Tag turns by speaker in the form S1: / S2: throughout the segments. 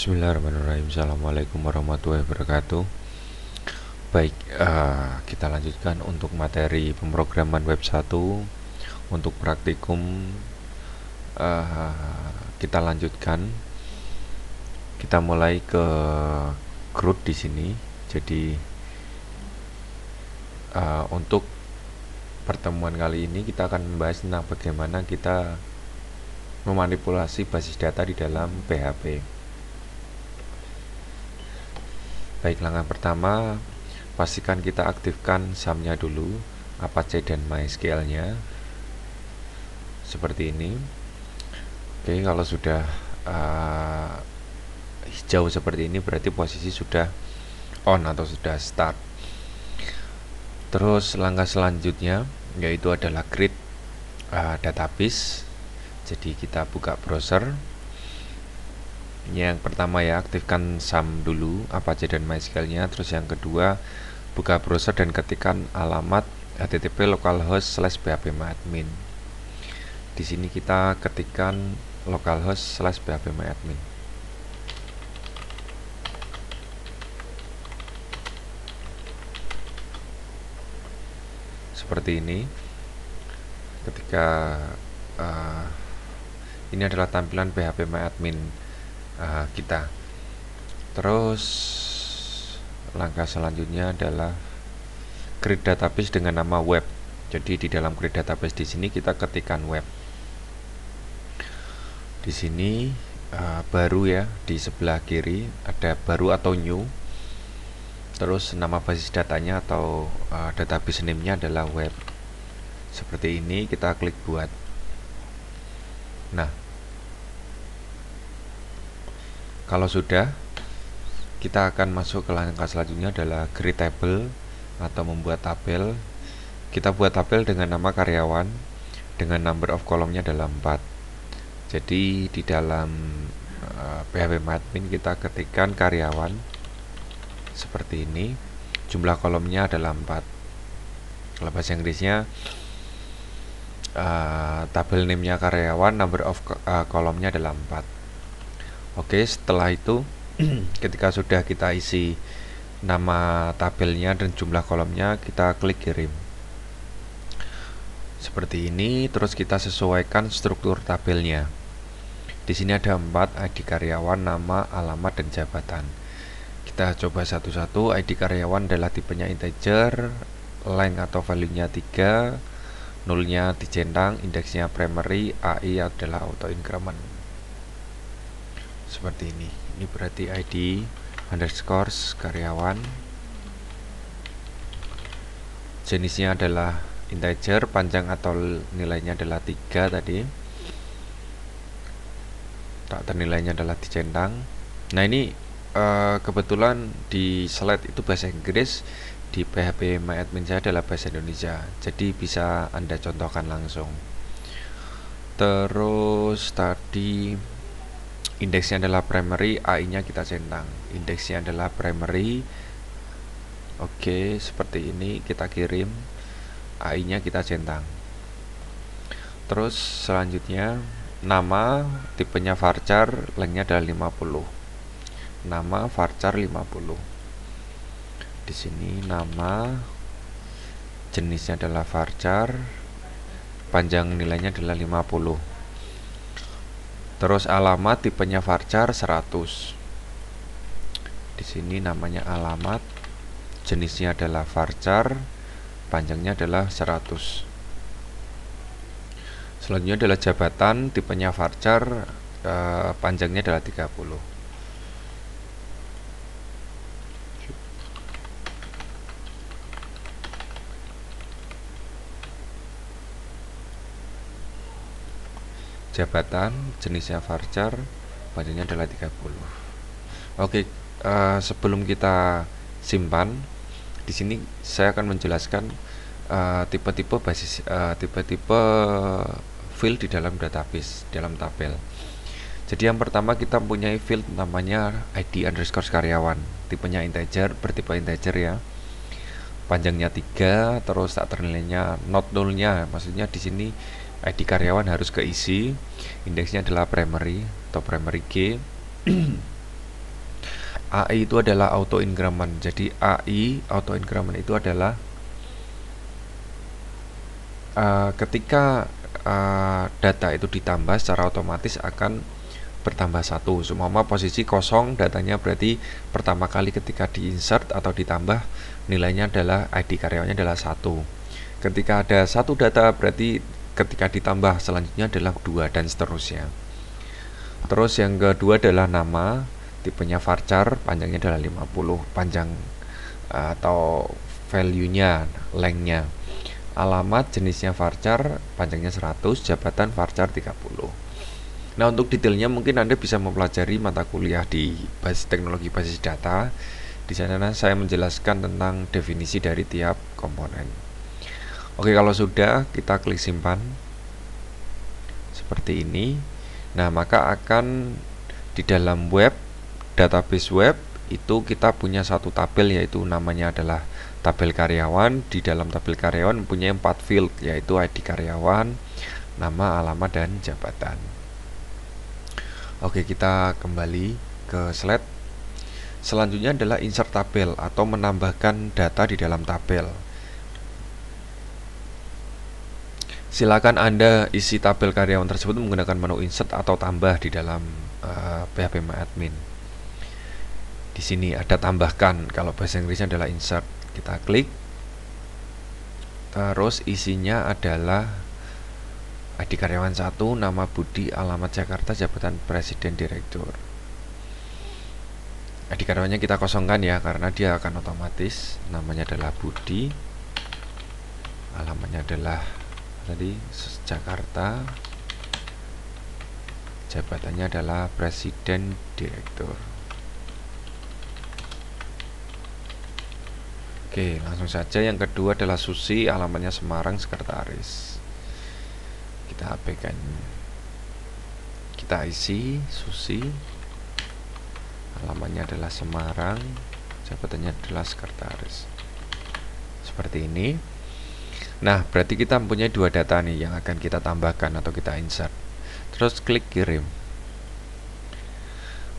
S1: Bismillahirrahmanirrahim. Assalamualaikum warahmatullahi wabarakatuh. Baik, kita lanjutkan untuk materi pemrograman web 1. Untuk praktikum kita lanjutkan. Kita mulai ke CRUD di sini. Jadi untuk pertemuan kali ini kita akan membahas tentang bagaimana kita memanipulasi basis data di dalam PHP. Baik, langkah pertama, pastikan kita aktifkan SAM-nya dulu, Apache dan MySQL-nya. Seperti ini. Oke, kalau sudah hijau seperti ini berarti posisi sudah on atau sudah start. Terus langkah selanjutnya yaitu adalah create database. Jadi kita buka browser. Yang pertama ya, aktifkan SAM dulu, Apache dan MySQL-nya. Terus yang kedua, buka browser dan ketikkan alamat http localhost/phpMyAdmin. Di sini kita ketikkan localhost/phpMyAdmin. Seperti ini. Ketika ini adalah tampilan phpMyAdmin kita. Terus langkah selanjutnya adalah create database dengan nama web. Jadi di dalam create database di sini kita ketikkan web. Di sini baru ya, di sebelah kiri ada baru atau new. Terus nama basis datanya atau database name-nya adalah web. Seperti ini, kita klik buat. Nah, kalau sudah, kita akan masuk ke langkah selanjutnya adalah create table atau membuat tabel. Kita buat tabel dengan nama karyawan dengan number of kolomnya adalah 4. Jadi di dalam phpMyAdmin kita ketikkan karyawan seperti ini. Jumlah kolomnya adalah 4. Kalau bahasa Inggrisnya tabel name-nya karyawan, number of kolomnya adalah 4. Oke, setelah itu ketika sudah kita isi nama tabelnya dan jumlah kolomnya, kita klik kirim. Seperti ini, terus kita sesuaikan struktur tabelnya. Di sini ada 4, ID karyawan, nama, alamat, dan jabatan. Kita coba satu-satu. ID karyawan adalah tipenya integer, length atau value-nya 3, nulnya dicentang, indeksnya primary, AI adalah auto increment. Seperti ini. Ini berarti ID underscore karyawan. Jenisnya adalah integer, panjang atau nilainya adalah 3 tadi. Karakter nilainya adalah dicentang. Nah, ini kebetulan di slide itu bahasa Inggris, di phpMyAdmin saya adalah bahasa Indonesia. Jadi bisa Anda contohkan langsung. Terus tadi indeksnya adalah primary, AI-nya kita centang. Indeksnya adalah primary. Oke, seperti ini kita kirim. AI-nya kita centang. Terus selanjutnya nama, tipenya varchar, lengthnya adalah 50. Nama varchar 50. Di sini nama, jenisnya adalah varchar, panjang nilainya adalah 50. Terus alamat tipenya varchar 100. Di sini namanya alamat, jenisnya adalah varchar, panjangnya adalah 100. Selanjutnya adalah jabatan, tipenya varchar, panjangnya adalah 30. Jabatan, jenisnya varchar, panjangnya adalah 30. Oke, sebelum kita simpan, di sini saya akan menjelaskan tipe-tipe basis, tipe-tipe field di dalam database, dalam tabel. Jadi yang pertama kita mempunyai field namanya ID underscore karyawan, tipenya integer, bertipe integer ya. Panjangnya 3, terus tak ternilainya not nullnya, maksudnya di sini ID karyawan harus keisi. Indeksnya adalah primary atau primary key. AI itu adalah auto increment. Jadi AI auto increment itu adalah ketika data itu ditambah secara otomatis akan bertambah satu. Seumpama posisi kosong datanya, berarti pertama kali ketika diinsert atau ditambah nilainya adalah ID karyawannya adalah satu. Ketika ada satu data berarti ketika ditambah selanjutnya adalah 2 dan seterusnya. Terus yang kedua adalah nama, tipenya varchar, panjangnya adalah 50, panjang atau value-nya, length-nya. Alamat jenisnya varchar, panjangnya 100, jabatan varchar 30. Nah, untuk detailnya mungkin Anda bisa mempelajari mata kuliah di teknologi basis data. Di sana saya menjelaskan tentang definisi dari tiap komponen. Oke, kalau sudah, kita klik simpan seperti ini. Nah, maka akan di dalam web, database web itu kita punya satu tabel, yaitu namanya adalah tabel karyawan. Di dalam tabel karyawan mempunyai 4 field, yaitu ID karyawan, nama, alamat, dan jabatan. Oke, kita kembali ke slide. Selanjutnya adalah insert tabel atau menambahkan data di dalam tabel. Silakan Anda isi tabel karyawan tersebut menggunakan menu insert atau tambah di dalam PHP MyAdmin. Di sini ada tambahkan, kalau bahasa Inggrisnya adalah insert. Kita klik. Terus isinya adalah ID karyawan 1, nama Budi, alamat Jakarta, jabatan presiden direktur. ID karyawannya kita kosongkan ya, karena dia akan otomatis. Namanya adalah Budi, alamatnya adalah tadi Jakarta, jabatannya adalah presiden direktur. Oke, langsung saja. Yang kedua adalah Susi, alamatnya Semarang, sekretaris. Kita abaikan. Kita isi Susi, alamatnya adalah Semarang, jabatannya adalah sekretaris. Seperti ini. Nah, berarti kita mempunyai 2 data nih yang akan kita tambahkan atau kita insert. Terus klik kirim.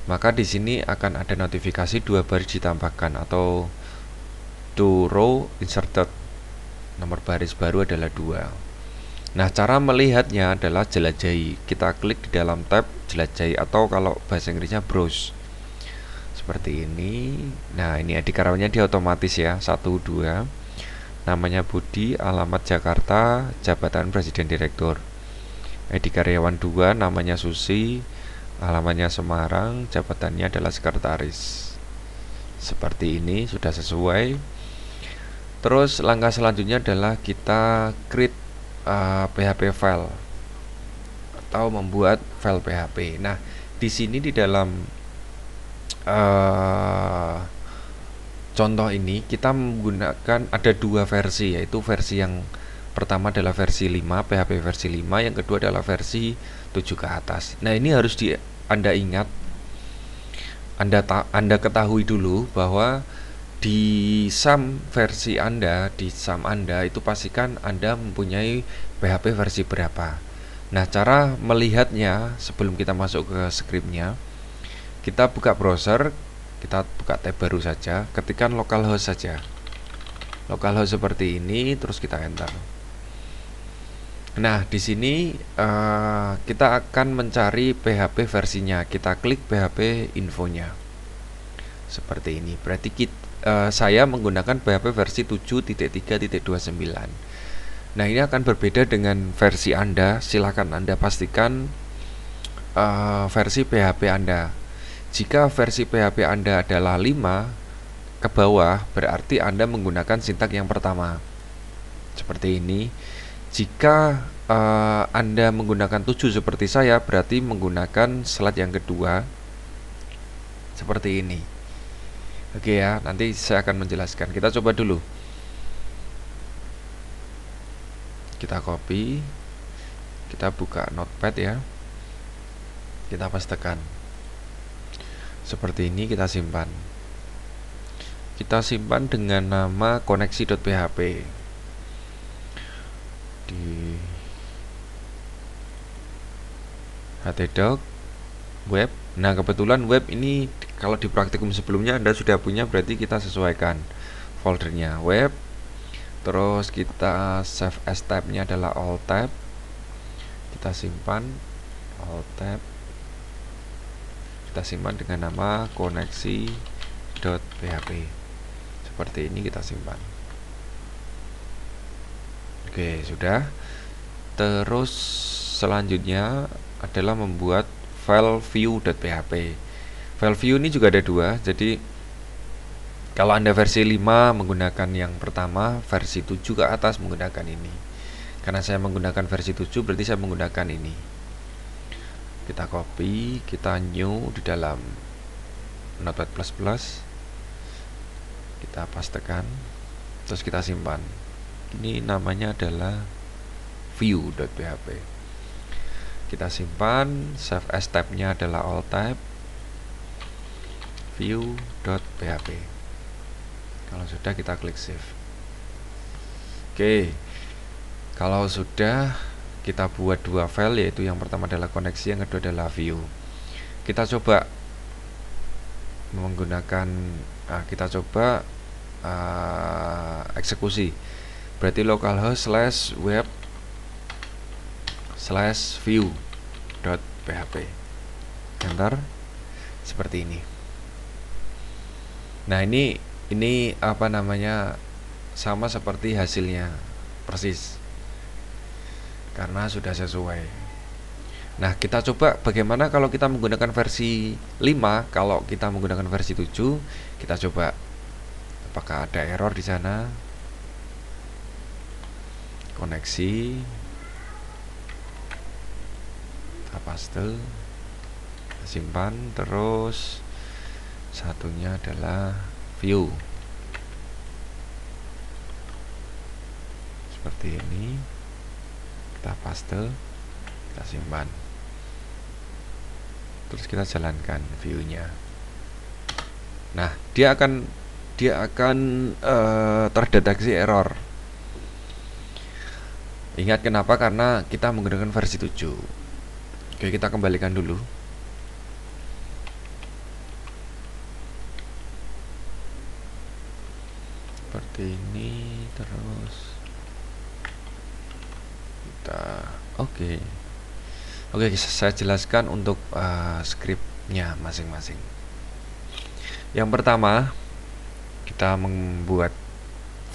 S1: Maka di sini akan ada notifikasi 2 baris ditambahkan atau 2 row inserted. Nomor baris baru adalah 2. Nah, cara melihatnya adalah jelajahi. Kita klik di dalam tab jelajahi atau kalau bahasa Inggrisnya browse. Seperti ini. Nah, ini ID karyawannya dia otomatis ya, 1, 2. Namanya Budi, alamat Jakarta, jabatan presiden direktur. ID karyawan 2, namanya Susi, alamatnya Semarang, jabatannya adalah sekretaris. Seperti ini, sudah sesuai. Terus langkah selanjutnya adalah kita create PHP file atau membuat file PHP. Nah, di sini di dalam contoh ini kita menggunakan ada 2 versi, yaitu versi yang pertama adalah versi 5, PHP versi 5, yang kedua adalah versi 7 ke atas. Nah, ini harus Anda ingat, Anda ketahui dulu bahwa di SAM versi Anda, di SAM Anda itu pastikan Anda mempunyai PHP versi berapa. Nah, cara melihatnya sebelum kita masuk ke scriptnya, kita buka browser, kita buka tab baru saja, ketikkan localhost saja. Localhost seperti ini, terus kita enter. Nah, di sini kita akan mencari PHP versinya. Kita klik PHP infonya. Seperti ini. Berarti saya menggunakan PHP versi 7.3.29. Nah, ini akan berbeda dengan versi Anda. Silakan Anda pastikan versi PHP Anda. Jika versi PHP Anda adalah 5 ke bawah, berarti Anda menggunakan sintak yang pertama. Seperti ini. Jika Anda menggunakan 7 seperti saya, berarti menggunakan slide yang kedua. Seperti ini. Oke ya, nanti saya akan menjelaskan. Kita coba dulu. Kita copy. Kita buka notepad ya. Kita pastekan. Seperti ini, kita simpan. Kita simpan dengan nama koneksi.php di htdoc web. Nah, kebetulan web ini Kalau di praktikum sebelumnya Anda sudah punya, berarti kita sesuaikan foldernya web. Terus kita save as tab-nya adalah all tab. Kita simpan all tab. Kita simpan dengan nama koneksi.php. Seperti ini kita simpan. Oke, sudah. Terus selanjutnya adalah membuat file view.php. File view ini juga ada dua. Jadi kalau Anda versi 5 menggunakan yang pertama, versi 7 ke atas menggunakan ini. Karena saya menggunakan versi 7, berarti saya menggunakan ini. Kita copy, kita new di dalam Notepad++. Kita pastekan, terus kita simpan. Ini namanya adalah view.php. Kita simpan, save as tab-nya adalah all tab, view.php. Kalau sudah kita klik save. Oke, kalau sudah kita buat dua file, yaitu yang pertama adalah koneksi, yang kedua adalah view. Kita coba menggunakan kita coba eksekusi. Berarti localhost /web /view.php. Enter. Seperti ini. Nah, ini apa namanya, sama seperti hasilnya persis, karena sudah sesuai. Nah, kita coba bagaimana kalau kita menggunakan versi 5. Kalau kita menggunakan versi 7, kita coba apakah ada error di sana. Koneksi, kita paste, kita simpan, terus satunya adalah view. Seperti ini. Kita paste, kita simpan. Terus kita jalankan view-nya. Nah, dia akan terdeteksi error. Ingat kenapa? Karena kita menggunakan versi 7. Oke, kita kembalikan dulu. Seperti ini, terus kita oke, saya jelaskan untuk scriptnya masing-masing. Yang pertama, kita membuat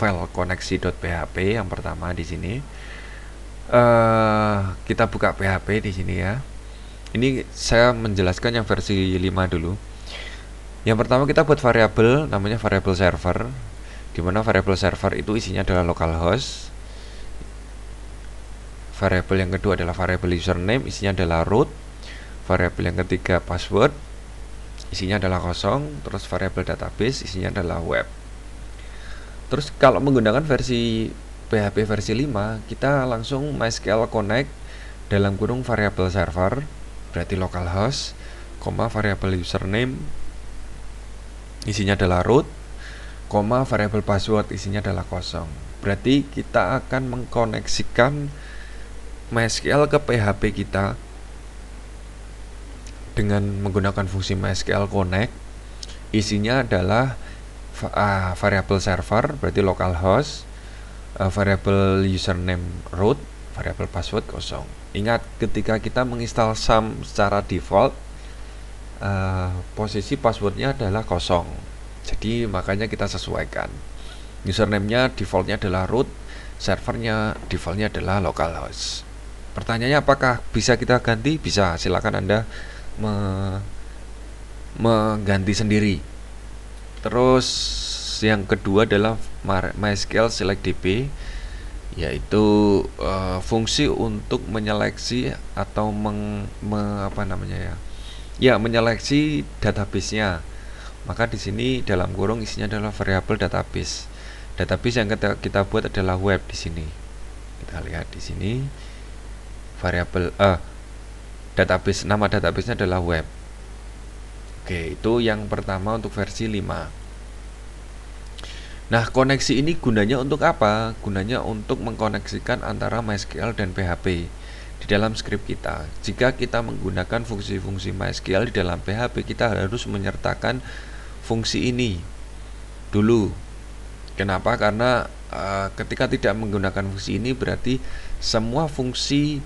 S1: file koneksi.php. Yang pertama di sini kita buka PHP di sini ya. Ini saya menjelaskan yang versi 5 dulu. Yang pertama kita buat variabel namanya variabel server, dimana variabel server itu isinya adalah localhost. Variabel yang kedua adalah variabel username, isinya adalah root. Variabel yang ketiga password, isinya adalah kosong. Terus variabel database, isinya adalah web. Terus kalau menggunakan versi PHP versi 5, kita langsung MySQL connect dalam kurung variabel server, berarti localhost, variabel username, isinya adalah root, variabel password, isinya adalah kosong. Berarti kita akan mengkoneksikan MySQL ke PHP kita dengan menggunakan fungsi MySQL connect. Isinya adalah variabel server, berarti localhost, variabel username root, variabel password kosong. Ingat, ketika kita menginstal SAM secara default, posisi passwordnya adalah kosong. Jadi makanya kita sesuaikan. Username-nya defaultnya adalah root, servernya defaultnya adalah localhost. Pertanyaannya apakah bisa kita ganti? Bisa, silakan Anda mengganti sendiri. Terus yang kedua adalah MySQL select DB, yaitu fungsi untuk menyeleksi atau menyeleksi database-nya. Maka di sini dalam kurung isinya adalah variabel database. Database yang kita buat adalah web di sini. Kita lihat di sini variabel database, nama database-nya adalah web. Oke, itu yang pertama untuk versi 5. Nah, koneksi ini gunanya untuk apa? Gunanya untuk mengkoneksikan antara MySQL dan PHP. di dalam script kita. Jika kita menggunakan fungsi-fungsi MySQL di dalam PHP, kita harus menyertakan fungsi ini dulu. Kenapa? Karena ketika tidak menggunakan fungsi ini berarti semua fungsi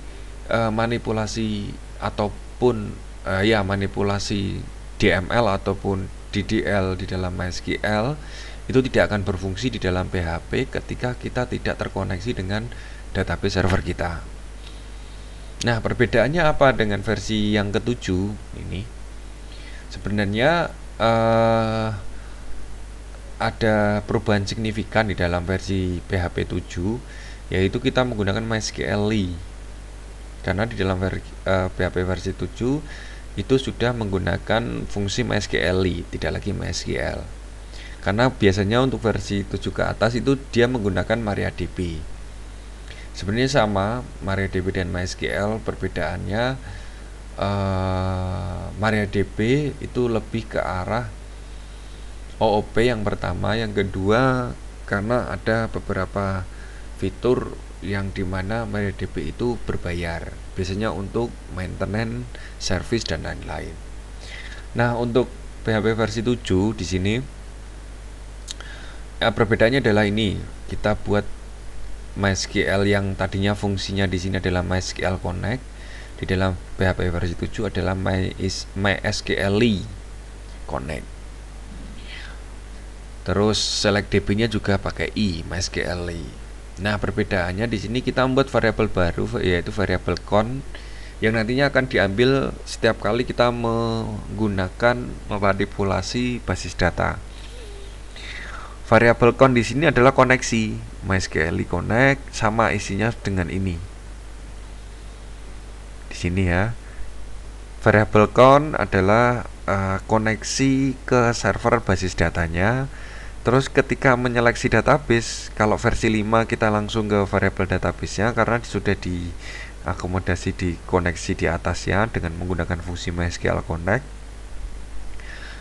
S1: manipulasi ataupun manipulasi DML ataupun DDL di dalam MySQL itu tidak akan berfungsi di dalam PHP ketika kita tidak terkoneksi dengan database server kita. Nah, perbedaannya apa dengan versi yang ketujuh ini? Sebenarnya ada perubahan signifikan di dalam versi PHP 7, yaitu kita menggunakan MySQL-ly. Karena di dalam PHP versi 7 itu sudah menggunakan fungsi MySQL-ly, tidak lagi MySQL. Karena biasanya untuk versi 7 ke atas itu dia menggunakan MariaDB. Sebenarnya sama, MariaDB dan MySQL, perbedaannya MariaDB itu lebih ke arah OOP yang pertama, yang kedua karena ada beberapa fitur yang dimana MariaDB itu berbayar, biasanya untuk maintenance, service dan lain-lain. Nah, untuk PHP versi 7 di sini perbedaannya adalah ini, kita buat MySQL yang tadinya fungsinya di sini adalah MySQL Connect, di dalam PHP versi 7 adalah MySQL-ly Connect. Terus select DB-nya juga pakai i, MySQL-ly. Nah, perbedaannya di sini kita membuat variabel baru, yaitu variabel count, yang nantinya akan diambil setiap kali kita menggunakan memanipulasi basis data. Variabel count di sini adalah koneksi MySQL-ly Connect, sama isinya dengan ini. Di sini ya. Variabel count adalah koneksi ke server basis datanya. Terus ketika menyeleksi database, kalau versi 5 kita langsung ke variabel database-nya karena sudah diakomodasi di koneksi di atasnya dengan menggunakan fungsi MySQL Connect.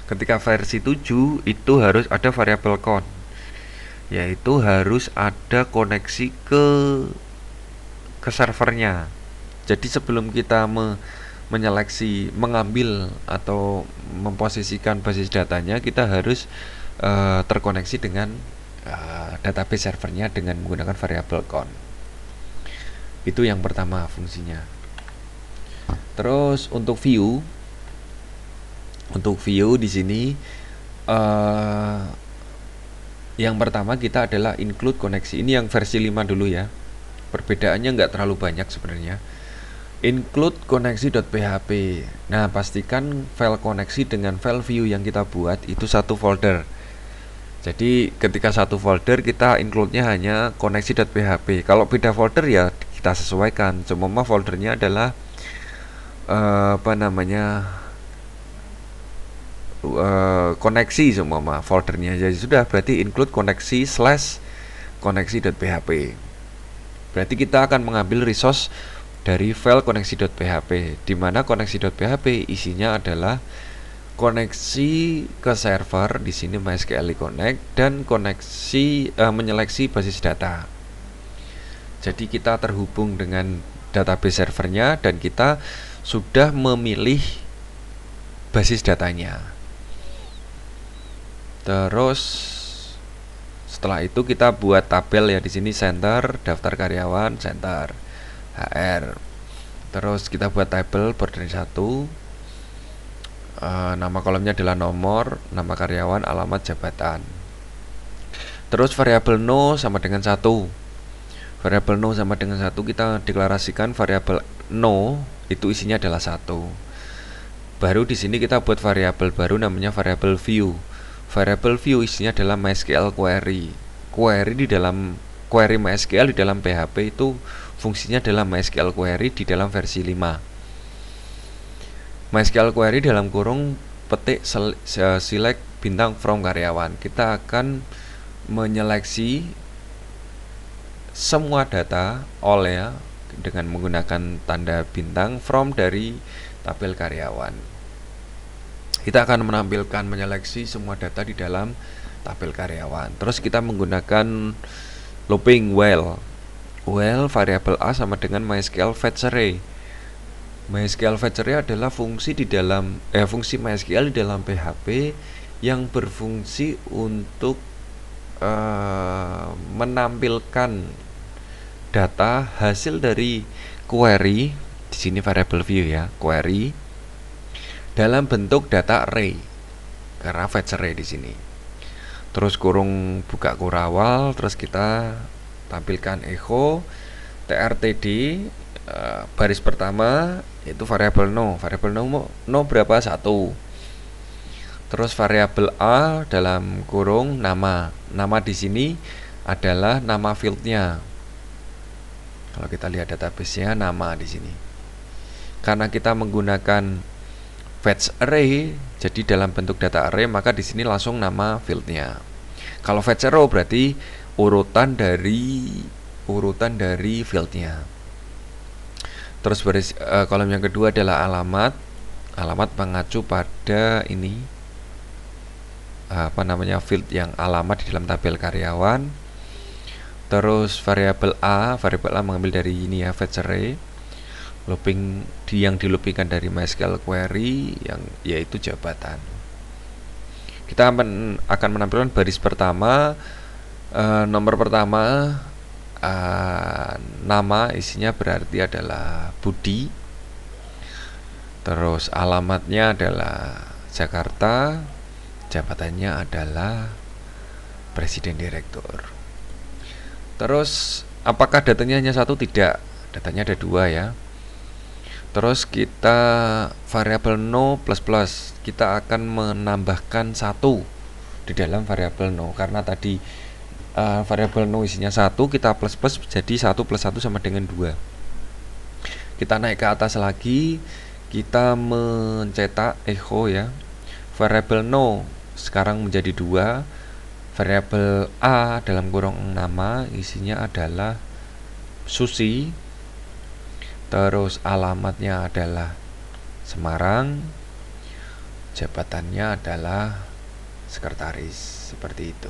S1: Ketika versi 7 itu harus ada variabel count, yaitu harus ada koneksi ke servernya. Jadi sebelum kita menyeleksi, mengambil atau memposisikan basis datanya, kita harus terkoneksi dengan database servernya dengan menggunakan variabel count. Itu yang pertama fungsinya. Terus untuk view di sini yang pertama kita adalah include koneksi. Ini yang versi 5 dulu ya. Perbedaannya nggak terlalu banyak sebenarnya. Include koneksi.php. Nah, pastikan file koneksi dengan file view yang kita buat itu satu folder. Jadi ketika satu folder kita include-nya hanya koneksi.php. Kalau beda folder ya kita sesuaikan. Cuma foldernya adalah koneksi semua foldernya. Jadi sudah berarti include koneksi / koneksi.php. Berarti kita akan mengambil resource dari file koneksi.php, di mana koneksi.php isinya adalah koneksi ke server, di sini MySQL Connect, dan koneksi menyeleksi basis data. Jadi kita terhubung dengan database servernya dan kita sudah memilih basis datanya. Terus setelah itu kita buat tabel ya, di sini center, daftar karyawan, center, HR. Terus kita buat tabel berdiri 1. Nama kolomnya adalah nomor, nama karyawan, alamat, jabatan. Terus variabel no sama dengan 1. Variabel no sama dengan 1 kita deklarasikan variabel no itu isinya adalah 1. Baru di sini kita buat variabel baru namanya variabel view. Variabel view isinya adalah MySQL query. Query di dalam query MySQL di dalam PHP itu fungsinya adalah MySQL query di dalam versi 5. MySQL query dalam kurung petik select bintang from karyawan. Kita akan menyeleksi semua data all ya dengan menggunakan tanda bintang from dari tabel karyawan. Kita akan menampilkan menyeleksi semua data di dalam tabel karyawan. Terus kita menggunakan looping while. Well, variabel A sama dengan MySQL fetch array. MySQL fetch array adalah fungsi MySQL di dalam PHP yang berfungsi untuk menampilkan data hasil dari query, di sini variable view ya, query dalam bentuk data array karena fetch array di sini. Terus kurung buka kurawal, terus kita tampilkan echo trtd baris pertama itu variabel no. Variabel no berapa? 1. Terus variabel A dalam kurung nama. Nama di sini adalah nama fieldnya. Kalau kita lihat database-nya, nama di sini. Karena kita menggunakan fetch array, jadi dalam bentuk data array, maka di sini langsung nama fieldnya. Kalau fetch arrow berarti urutan dari fieldnya. Terus kolom yang kedua adalah alamat. Alamat mengacu pada ini field yang alamat di dalam tabel karyawan. Terus variabel A mengambil dari ini ya, fetch array, yang dilupingkan dari MySQL query yang yaitu jabatan. Kita akan menampilkan baris pertama, nomor pertama, nama isinya berarti adalah Budi. Terus alamatnya adalah Jakarta, jabatannya adalah presiden direktur. Terus apakah datanya hanya 1? Tidak, datanya ada 2 ya. Terus kita variabel no plus plus, kita akan menambahkan 1 di dalam variabel no, karena tadi variabel no isinya 1, kita plus plus jadi 1 plus 1 sama dengan 2. Kita naik ke atas lagi, kita mencetak echo ya, variabel no sekarang menjadi 2. Variabel A dalam kurung nama isinya adalah Susi. Terus alamatnya adalah Semarang, jabatannya adalah sekretaris, seperti itu.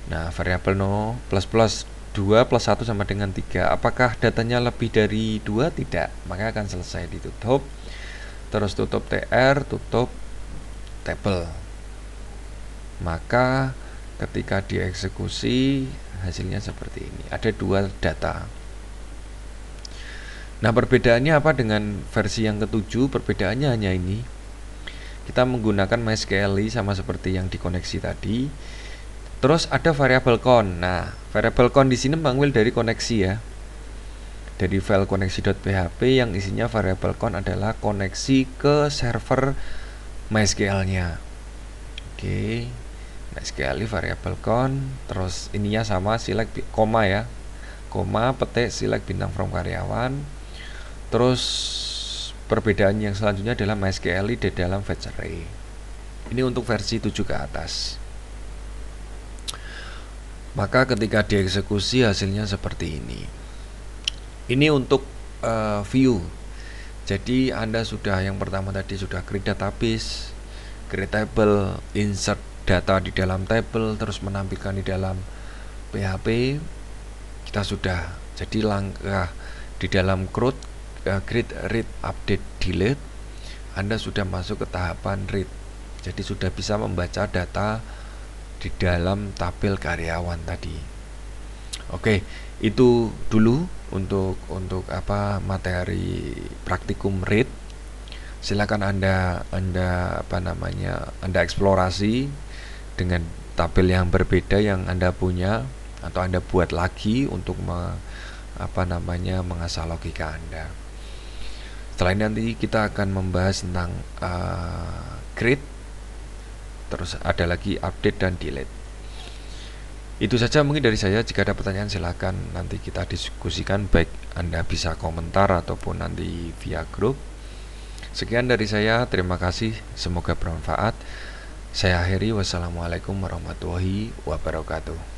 S1: Nah, variabel no plus plus 2 plus 1 sama dengan 3. Apakah datanya lebih dari 2? Tidak, maka akan selesai ditutup. Terus tutup tr, tutup table. Maka ketika dieksekusi hasilnya seperti ini. Ada 2 data. Nah, perbedaannya apa dengan versi yang ke-7? Perbedaannya hanya ini. Kita menggunakan MySQL sama seperti yang dikoneksi tadi. Terus ada variabel con. Nah, variabel con di sini mengambil dari koneksi ya. Dari file koneksi.php yang isinya variabel con adalah koneksi ke server MySQL-nya. Oke. MySQL variabel con, terus ininya sama, select koma ya. Koma, petik, select bintang from karyawan. Terus perbedaan yang selanjutnya adalah MySQL di dalam fetch array. Ini untuk versi 7 ke atas. Maka ketika dieksekusi hasilnya seperti ini. Ini untuk view. Jadi Anda sudah, yang pertama tadi sudah create database, create table, insert data di dalam table, terus menampilkan di dalam PHP. Kita sudah, jadi langkah di dalam create, read, update, delete, Anda sudah masuk ke tahapan read. Jadi sudah bisa membaca data di dalam tabel karyawan tadi. Oke, itu dulu untuk materi praktikum read. Silakan Anda eksplorasi dengan tabel yang berbeda yang Anda punya, atau Anda buat lagi untuk mengasah logika Anda. Setelah ini nanti kita akan membahas tentang create, terus ada lagi update dan delete. Itu saja mungkin dari saya. Jika ada pertanyaan silakan nanti kita diskusikan, baik Anda bisa komentar ataupun nanti via grup. Sekian dari saya, terima kasih, semoga bermanfaat. Saya akhiri, wassalamualaikum warahmatullahi wabarakatuh.